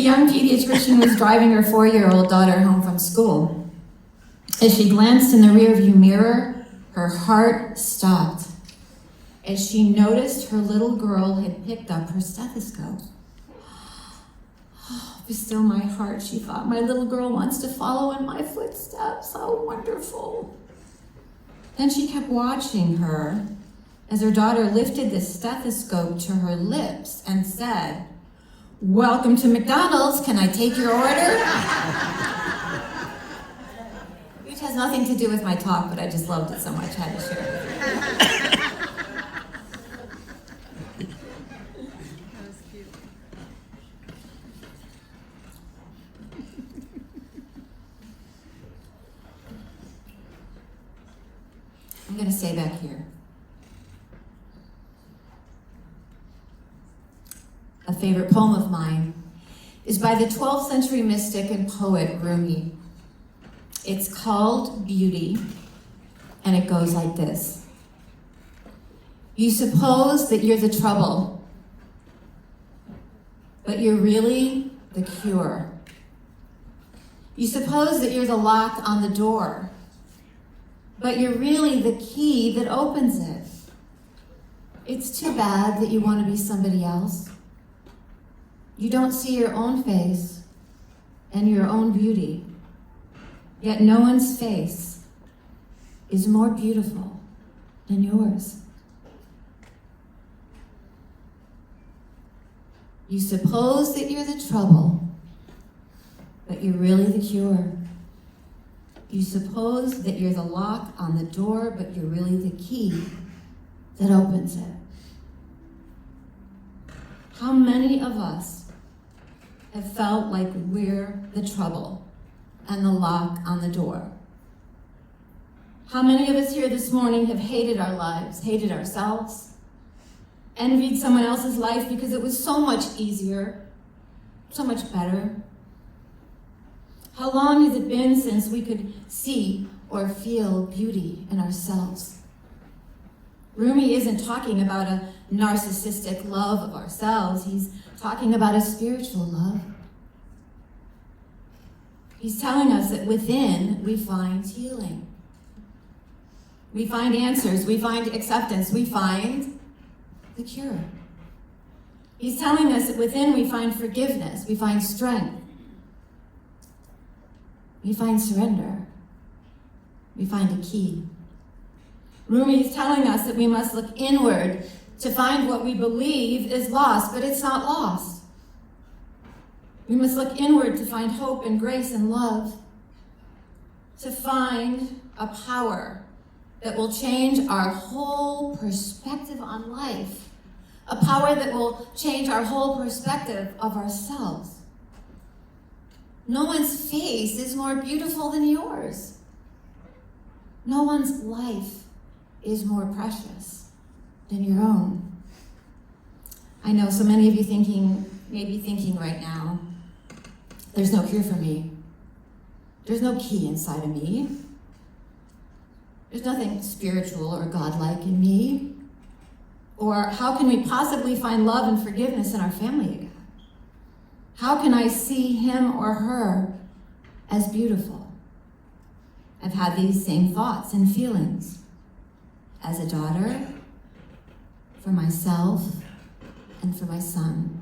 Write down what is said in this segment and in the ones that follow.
young pediatrician was driving her 4-year-old daughter home from school. As she glanced in the rearview mirror, her heart stopped as she noticed her little girl had picked up her stethoscope. Oh, but still my heart, she thought, my little girl wants to follow in my footsteps. How wonderful. Then she kept watching her as her daughter lifted the stethoscope to her lips and said, "Welcome to McDonald's, can I take your order?" Which has nothing to do with my talk, but I just loved it so much, I had to share it with you. That was cute. I'm going to stay back here. A favorite poem of mine is by the 12th century mystic and poet Rumi. It's called Beauty, and it goes like this. You suppose that you're the trouble, but you're really the cure. You suppose that you're the lock on the door, but you're really the key that opens it. It's too bad that you want to be somebody else. You don't see your own face and your own beauty, yet no one's face is more beautiful than yours. You suppose that you're the trouble, but you're really the cure. You suppose that you're the lock on the door, but you're really the key that opens it. How many of us have felt like we're the trouble and the lock on the door? How many of us here this morning have hated our lives, hated ourselves, envied someone else's life because it was so much easier, so much better? How long has it been since we could see or feel beauty in ourselves? Rumi isn't talking about a narcissistic love of ourselves. He's talking about a spiritual love. He's telling us that within we find healing. We find answers, we find acceptance, we find the cure. He's telling us that within we find forgiveness, we find strength, we find surrender, we find a key. Rumi is telling us that we must look inward to find what we believe is lost, but it's not lost. We must look inward to find hope and grace and love, to find a power that will change our whole perspective on life, a power that will change our whole perspective of ourselves. No one's face is more beautiful than yours. No one's life is more precious than your own. I know so many of you may be thinking right now, there's no cure for me. There's no key inside of me. There's nothing spiritual or godlike in me. Or how can we possibly find love and forgiveness in our family again? How can I see him or her as beautiful? I've had these same thoughts and feelings as a daughter, for myself, and for my son.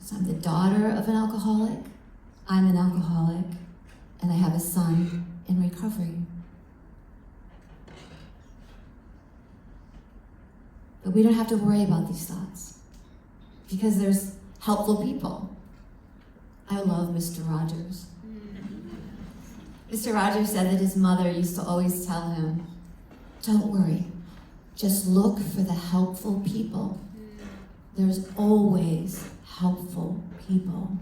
So I'm the daughter of an alcoholic, I'm an alcoholic, and I have a son in recovery. But we don't have to worry about these thoughts because there's helpful people. I love Mr. Rogers. Mr. Rogers said that his mother used to always tell him, don't worry, just look for the helpful people. There's always helpful people.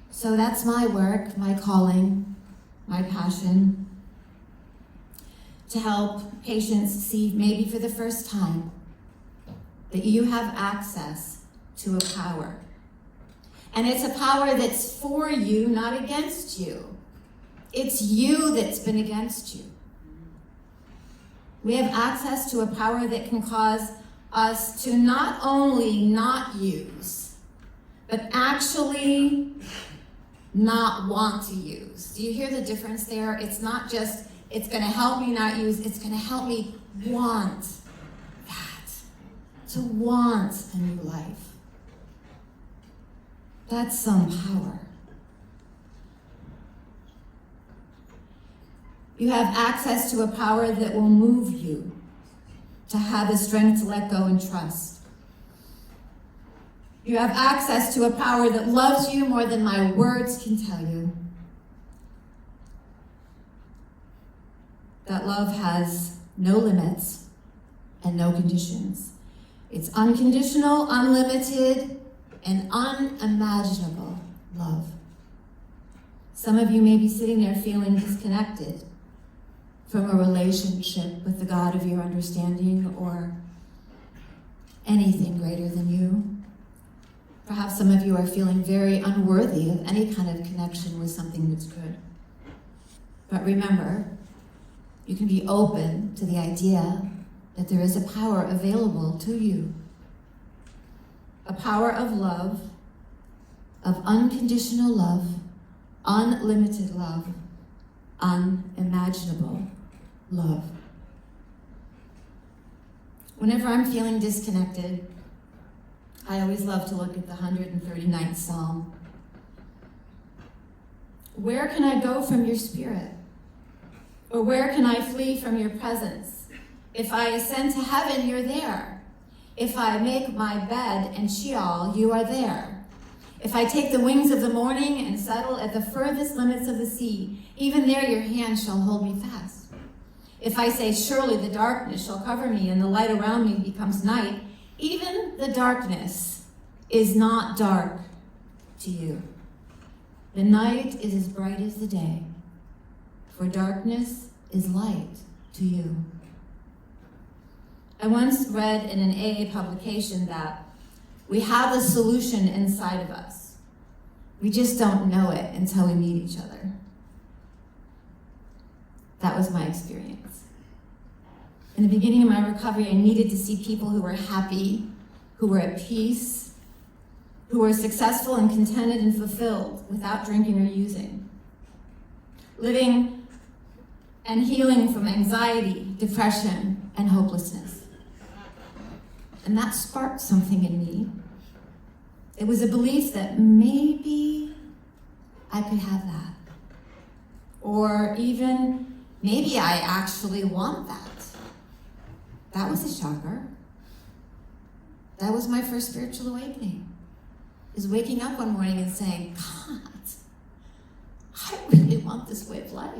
So that's my work, my calling, my passion, to help patients see maybe for the first time that you have access to a power. And it's a power that's for you, not against you. It's you that's been against you. We have access to a power that can cause us to not only not use, but actually not want to use. Do you hear the difference there? It's not just, it's going to help me not use, it's going to help me want that. To want a new life. That's some power. You have access to a power that will move you to have the strength to let go and trust. You have access to a power that loves you more than my words can tell you. That love has no limits and no conditions. It's unconditional, unlimited, and unimaginable love. Some of you may be sitting there feeling disconnected from a relationship with the God of your understanding or anything greater than you. Perhaps some of you are feeling very unworthy of any kind of connection with something that's good. But remember, you can be open to the idea that there is a power available to you. A power of love, of unconditional love, unlimited love, unimaginable love. Whenever I'm feeling disconnected, I always love to look at the 139th Psalm. Where can I go from your spirit? Or where can I flee from your presence? If I ascend to heaven, you're there. If I make my bed in Sheol, you are there. If I take the wings of the morning and settle at the furthest limits of the sea, even there your hand shall hold me fast. If I say, surely the darkness shall cover me and the light around me becomes night, even the darkness is not dark to you. The night is as bright as the day, for darkness is light to you. I once read in an AA publication that we have a solution inside of us. We just don't know it until we meet each other. That was my experience. In the beginning of my recovery, I needed to see people who were happy, who were at peace, who were successful and contented and fulfilled without drinking or using. Living and healing from anxiety, depression, and hopelessness. And that sparked something in me. It was a belief that maybe I could have that. Or even, maybe I actually want that. That was a shocker. That was my first spiritual awakening. Is waking up one morning and saying, God, I really want this way of life.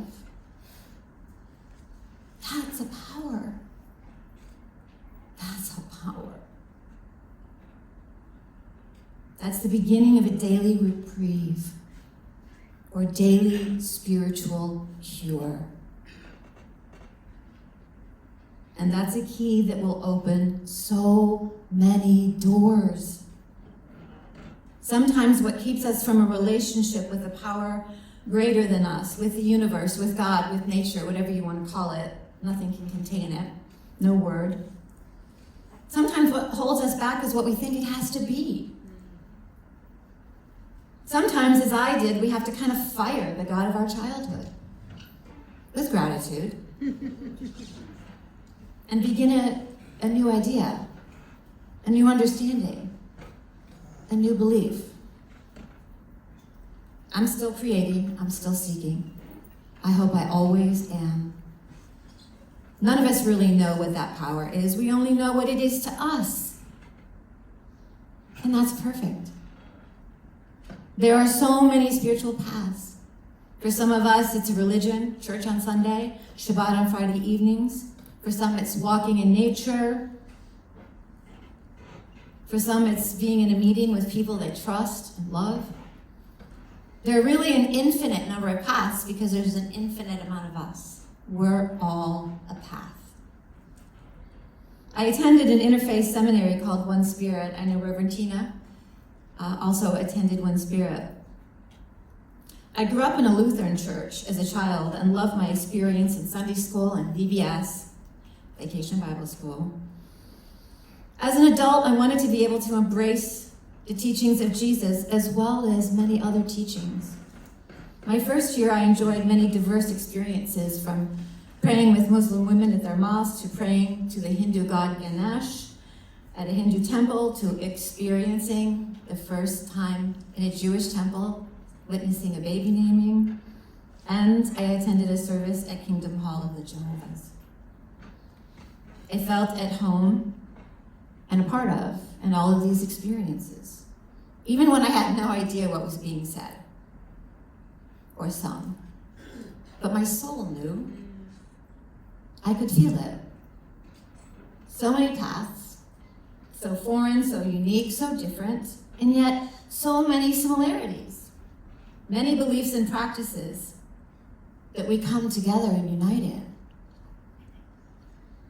That's a power. That's a power. That's the beginning of a daily reprieve or daily spiritual cure. And that's a key that will open so many doors. Sometimes what keeps us from a relationship with a power greater than us, with the universe, with God, with nature, whatever you want to call it, nothing can contain it, no word. Sometimes what holds us back is what we think it has to be. Sometimes, as I did, we have to kind of fire the God of our childhood with gratitude and begin a new idea, a new understanding, a new belief. I'm still creating, I'm still seeking. I hope I always am. None of us really know what that power is. We only know what it is to us. And that's perfect. There are so many spiritual paths. For some of us, it's a religion, church on Sunday, Shabbat on Friday evenings. For some, it's walking in nature. For some, it's being in a meeting with people they trust and love. There are really an infinite number of paths because there's an infinite amount of us. We're all a path. I attended an interfaith seminary called One Spirit. I know Reverend Tina also attended One Spirit. I grew up in a Lutheran church as a child and loved my experience in Sunday school and VBS, Vacation Bible School. As an adult, I wanted to be able to embrace the teachings of Jesus, as well as many other teachings. My first year, I enjoyed many diverse experiences, from praying with Muslim women at their mosque, to praying to the Hindu god Ganesh at a Hindu temple, to experiencing the first time in a Jewish temple, witnessing a baby naming, and I attended a service at Kingdom Hall of the Jehovah's. I felt at home and a part of in all of these experiences, even when I had no idea what was being said or sung. But my soul knew. I could feel it. So many paths, so foreign, so unique, so different, and yet so many similarities. Many beliefs and practices that we come together and unite in.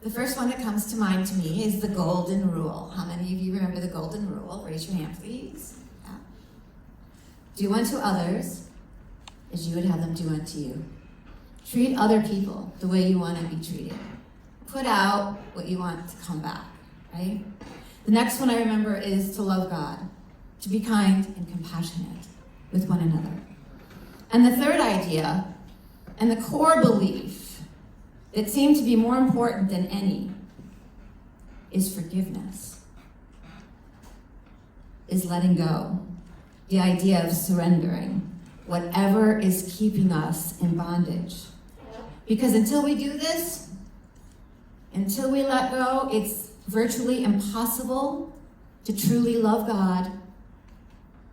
The first one that comes to mind to me is the golden rule. How many of you remember the golden rule? Raise your hand, please. Yeah. Do unto others as you would have them do unto you. Treat other people the way you want to be treated. Put out what you want to come back, right? The next one I remember is to love God, to be kind and compassionate with one another. And the third idea, and the core belief that seemed to be more important than any, is forgiveness, is letting go, the idea of surrendering whatever is keeping us in bondage. Because until we do this, until we let go, it's virtually impossible to truly love God,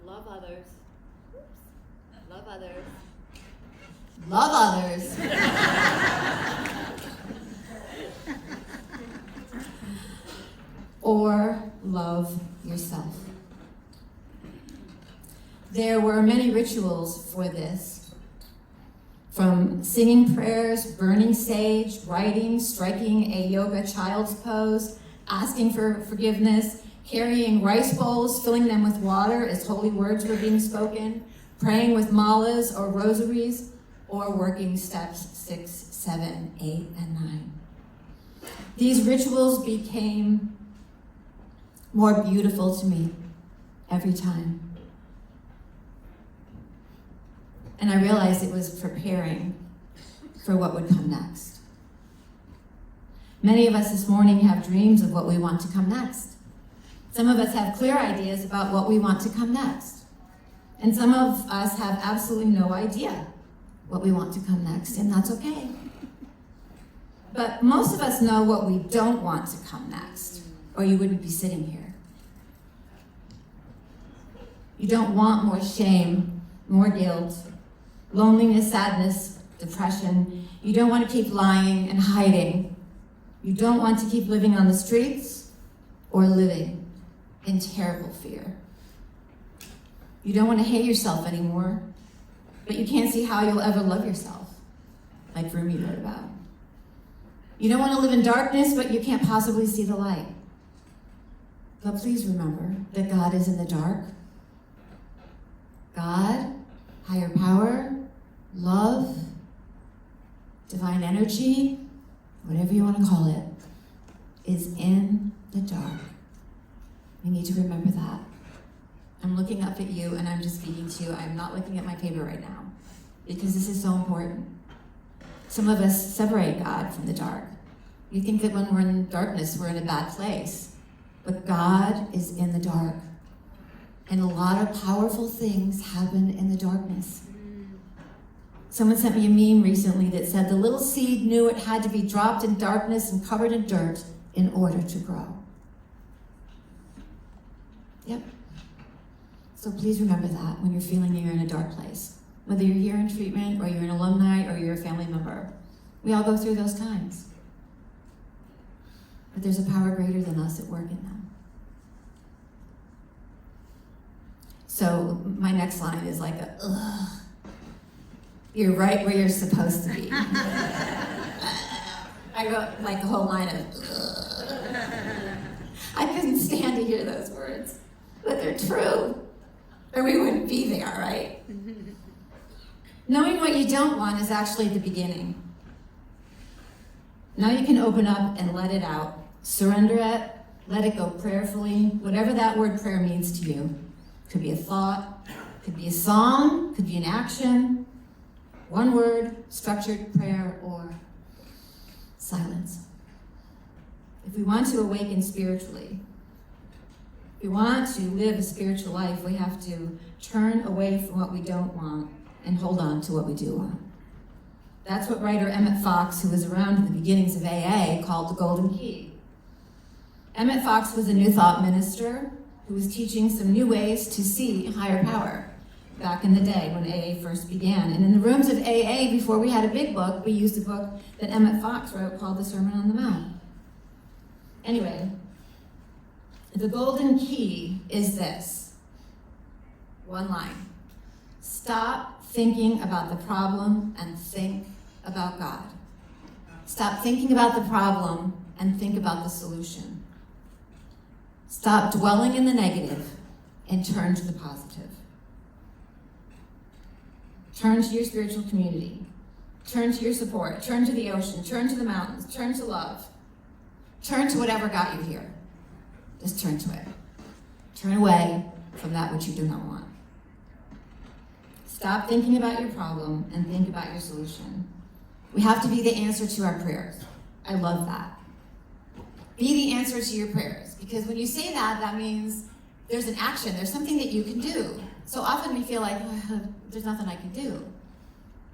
love others, love others, love others, or love yourself. There were many rituals for this, from singing prayers, burning sage, writing, striking a yoga child's pose, asking for forgiveness, carrying rice bowls, filling them with water as holy words were being spoken, praying with malas or rosaries, or working steps 6, 7, 8, and 9. These rituals became more beautiful to me every time. And I realized it was preparing for what would come next. Many of us this morning have dreams of what we want to come next. Some of us have clear ideas about what we want to come next. And some of us have absolutely no idea what we want to come next, and that's okay. But most of us know what we don't want to come next, or you wouldn't be sitting here. You don't want more shame, more guilt, loneliness, sadness, depression. You don't want to keep lying and hiding. You don't want to keep living on the streets or living in terrible fear. You don't want to hate yourself anymore, but you can't see how you'll ever love yourself, like Rumi wrote about. You don't want to live in darkness, but you can't possibly see the light. But please remember that God is in the dark. God, higher power, love, divine energy, whatever you want to call it, is in the dark. We need to remember that. I'm looking up at you and I'm just speaking to you. I'm not looking at my paper right now because this is so important. Some of us separate God from the dark. We think that when we're in darkness, we're in a bad place. But God is in the dark. And a lot of powerful things happen in the darkness. Someone sent me a meme recently that said the little seed knew it had to be dropped in darkness and covered in dirt in order to grow. Yep. So please remember that when you're feeling you're in a dark place. Whether you're here in treatment or you're an alumni or you're a family member. We all go through those times. But there's a power greater than us at work in them. So my next line is like a, ugh. You're right where you're supposed to be. I wrote like a whole line of, ugh. I couldn't stand to hear those words, but they're true. Or we wouldn't be there, right? Knowing what you don't want is actually the beginning. Now you can open up and let it out. Surrender it, let it go prayerfully, whatever that word prayer means to you. Could be a thought, could be a song, could be an action, one word, structured prayer, or silence. If we want to awaken spiritually, if we want to live a spiritual life, we have to turn away from what we don't want and hold on to what we do want. That's what writer Emmett Fox, who was around in the beginnings of AA, called the Golden Key. Emmett Fox was a New Thought minister who was teaching some new ways to see higher power back in the day when AA first began. And in the rooms of AA, before we had a big book, we used a book that Emmett Fox wrote called The Sermon on the Mount. Anyway, the golden key is this. One line. Stop thinking about the problem and think about God. Stop thinking about the problem and think about the solution. Stop dwelling in the negative and turn to the positive. Turn to your spiritual community. Turn to your support. Turn to the ocean. Turn to the mountains. Turn to love. Turn to whatever got you here. Just turn to it. Turn away from that which you do not want. Stop thinking about your problem and think about your solution. We have to be the answer to our prayers. I love that. Be the answer to your prayers. Because when you say that, that means there's an action. There's something that you can do. So often we feel like, oh, there's nothing I can do.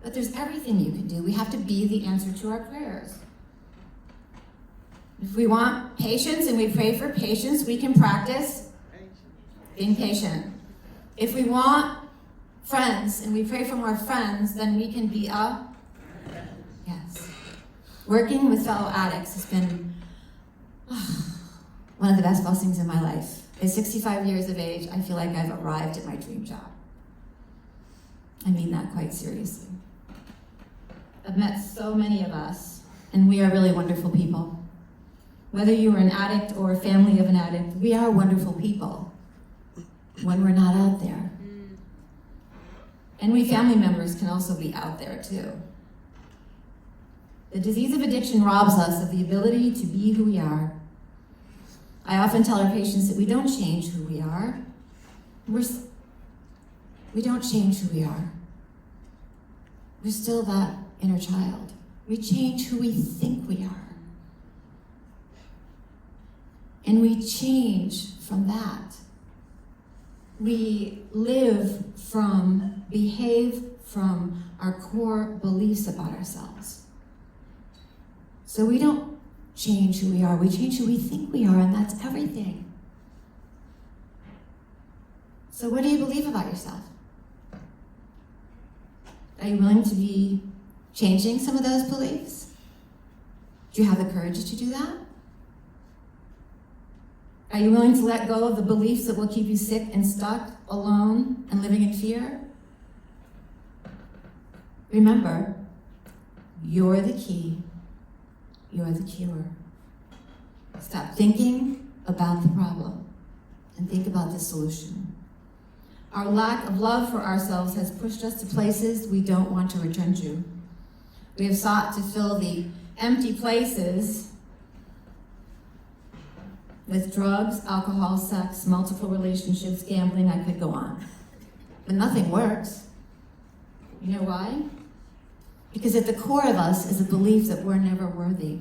But there's everything you can do. We have to be the answer to our prayers. If we want patience and we pray for patience, we can practice being patient. If we want friends and we pray for more friends, then we can be a yes. Working with fellow addicts has been one of the best blessings in my life. At 65 years of age, I feel like I've arrived at my dream job. I mean that quite seriously. I've met so many of us, and we are really wonderful people. Whether you are an addict or a family of an addict, we are wonderful people when we're not out there. And we family members can also be out there too. The disease of addiction robs us of the ability to be who we are. I often tell our patients that we don't change who we are. We don't change who we are. We're still that inner child. We change who we think we are. And we change from that. We live from, behave from our core beliefs about ourselves. So we don't change who we are, we change who we think we are, and that's everything. So what do you believe about yourself? Are you willing to be changing some of those beliefs? Do you have the courage to do that? Are you willing to let go of the beliefs that will keep you sick and stuck, alone, and living in fear? Remember, you're the key. You're the cure. Stop thinking about the problem and think about the solution. Our lack of love for ourselves has pushed us to places we don't want to return to. We have sought to fill the empty places with drugs, alcohol, sex, multiple relationships, gambling. I could go on. But nothing works. You know why? Because at the core of us is a belief that we're never worthy.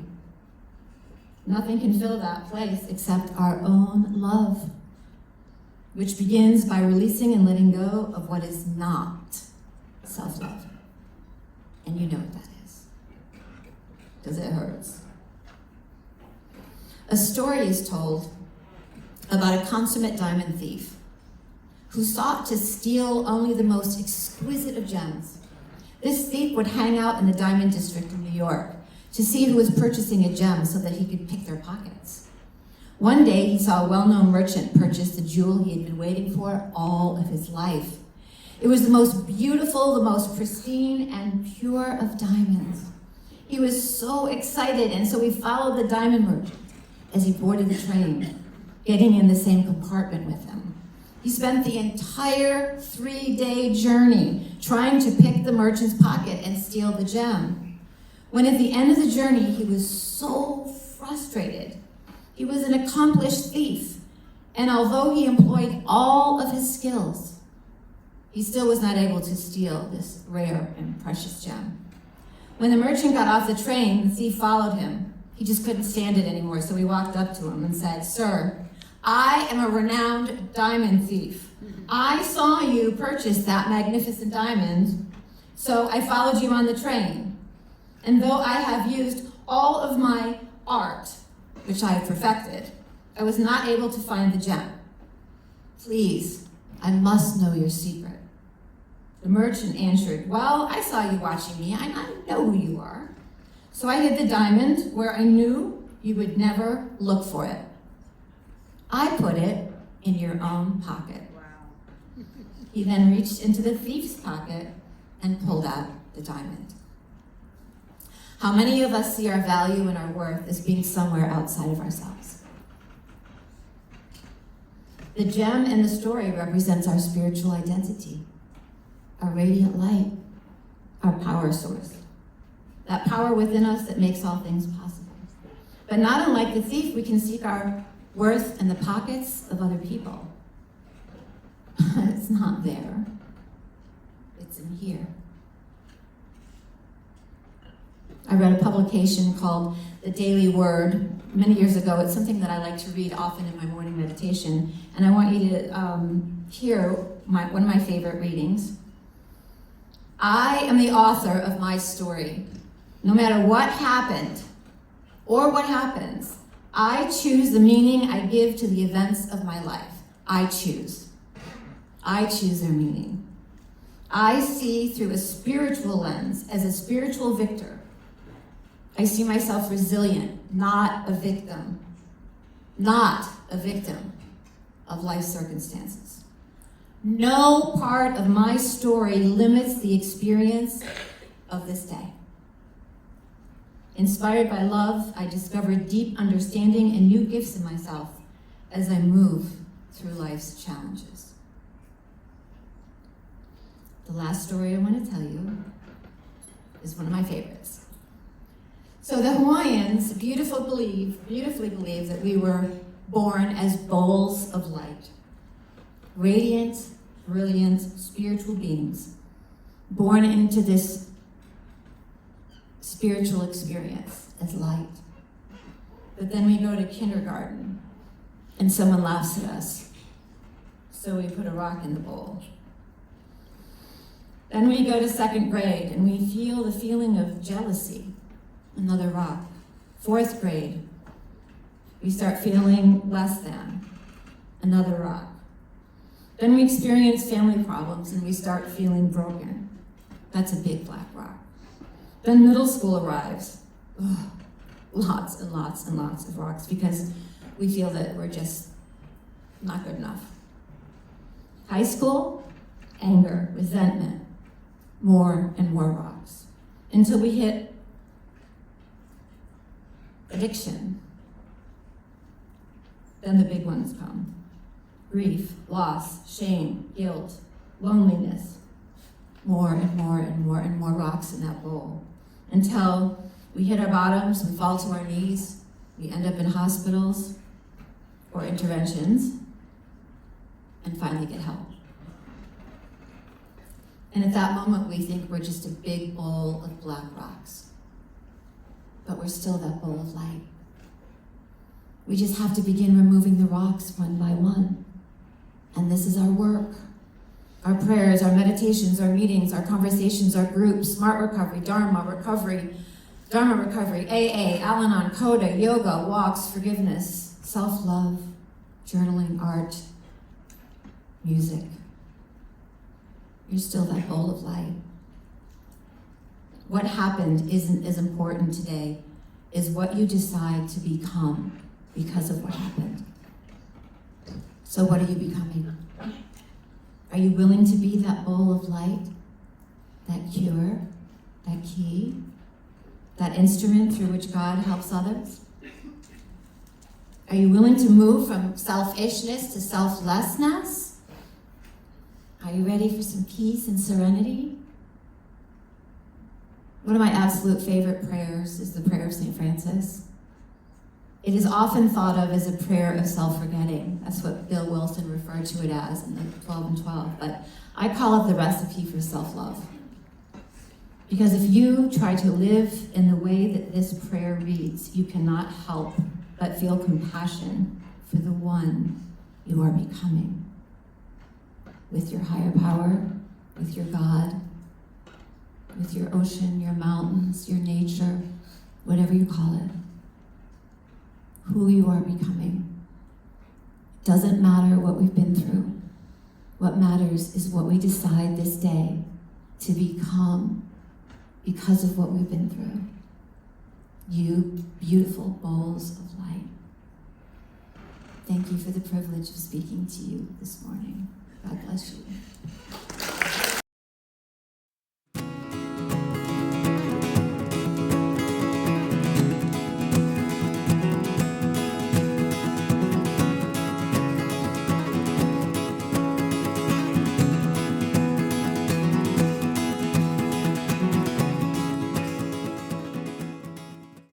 Nothing can fill that place except our own love, which begins by releasing and letting go of what is not self-love. And you know what that is, because it hurts. A story is told about a consummate diamond thief who sought to steal only the most exquisite of gems. This thief would hang out in the diamond district in New York to see who was purchasing a gem so that he could pick their pockets. One day, he saw a well-known merchant purchase the jewel he had been waiting for all of his life. It was the most beautiful, the most pristine, and pure of diamonds. He was so excited, and so he followed the diamond merchant as he boarded the train, getting in the same compartment with him. He spent the entire 3-day journey trying to pick the merchant's pocket and steal the gem. When at the end of the journey, he was so frustrated. He was an accomplished thief, And although he employed all of his skills, he still was not able to steal this rare and precious gem. When the merchant got off the train, the thief followed him. He just couldn't stand it anymore, so he walked up to him and said, "Sir, I am a renowned diamond thief. I saw you purchase that magnificent diamond, so I followed you on the train. And though I have used all of my art, which I have perfected, I was not able to find the gem. Please, I must know your secret." The merchant answered, "Well, I saw you watching me. I know who you are. So I hid the diamond where I knew you would never look for it. I put it in your own pocket." Wow. He then reached into the thief's pocket and pulled out the diamond. How many of us see our value and our worth as being somewhere outside of ourselves? The gem in the story represents our spiritual identity, our radiant light, our power source, that power within us that makes all things possible. But not unlike the thief, we can seek our worth in the pockets of other people. It's not there. It's in here. I read a publication called The Daily Word many years ago. It's something that I like to read often in my morning meditation, and I want you to hear one of my favorite readings. "I am the author of my story. No matter what happened or what happens, I choose the meaning I give to the events of my life. I choose. I choose their meaning. I see through a spiritual lens as a spiritual victor. I see myself resilient, not a victim. Not a victim of life circumstances. No part of my story limits the experience of this day. Inspired by love, I discover deep understanding and new gifts in myself as I move through life's challenges." The last story I want to tell you is one of my favorites. So the Hawaiians beautifully believe that we were born as bowls of light. Radiant, brilliant, spiritual beings, born into this spiritual experience as light. But then we go to kindergarten and someone laughs at us, so we put a rock in the bowl. Then we go to second grade and we feel the feeling of jealousy, another rock. Fourth grade, we start feeling less than, another rock. Then we experience family problems and we start feeling broken. That's a big black rock. Then middle school arrives. Ugh, lots and lots and lots of rocks because we feel that we're just not good enough. High school, anger, resentment, more and more rocks. Until we hit addiction. Then the big ones come. Grief, loss, shame, guilt, loneliness. More and more and more and more rocks in that bowl. Until we hit our bottoms, we fall to our knees, we end up in hospitals or interventions, and finally get help. And at that moment, we think we're just a big bowl of black rocks. But we're still that bowl of light. We just have to begin removing the rocks one by one. And this is our work. Our prayers, our meditations, our meetings, our conversations, our groups, Smart Recovery, Dharma Recovery, AA, Al-Anon, Coda, yoga, walks, forgiveness, self-love, journaling, art, music. You're still that bowl of light. What happened isn't as important today as what you decide to become because of what happened. So what are you becoming? Are you willing to be that bowl of light, that cure, that key, that instrument through which God helps others? Are you willing to move from selfishness to selflessness? Are you ready for some peace and serenity? One of my absolute favorite prayers is the prayer of St. Francis. It is often thought of as a prayer of self-forgetting. That's what Bill Wilson referred to it as in the 12 and 12. But I call it the recipe for self-love. Because if you try to live in the way that this prayer reads, you cannot help but feel compassion for the one you are becoming. With your higher power, with your God, with your ocean, your mountains, your nature, whatever you call it. Who you are becoming. Doesn't matter what we've been through. What matters is what we decide this day to become because of what we've been through. You beautiful bowls of light. Thank you for the privilege of speaking to you this morning. God bless you.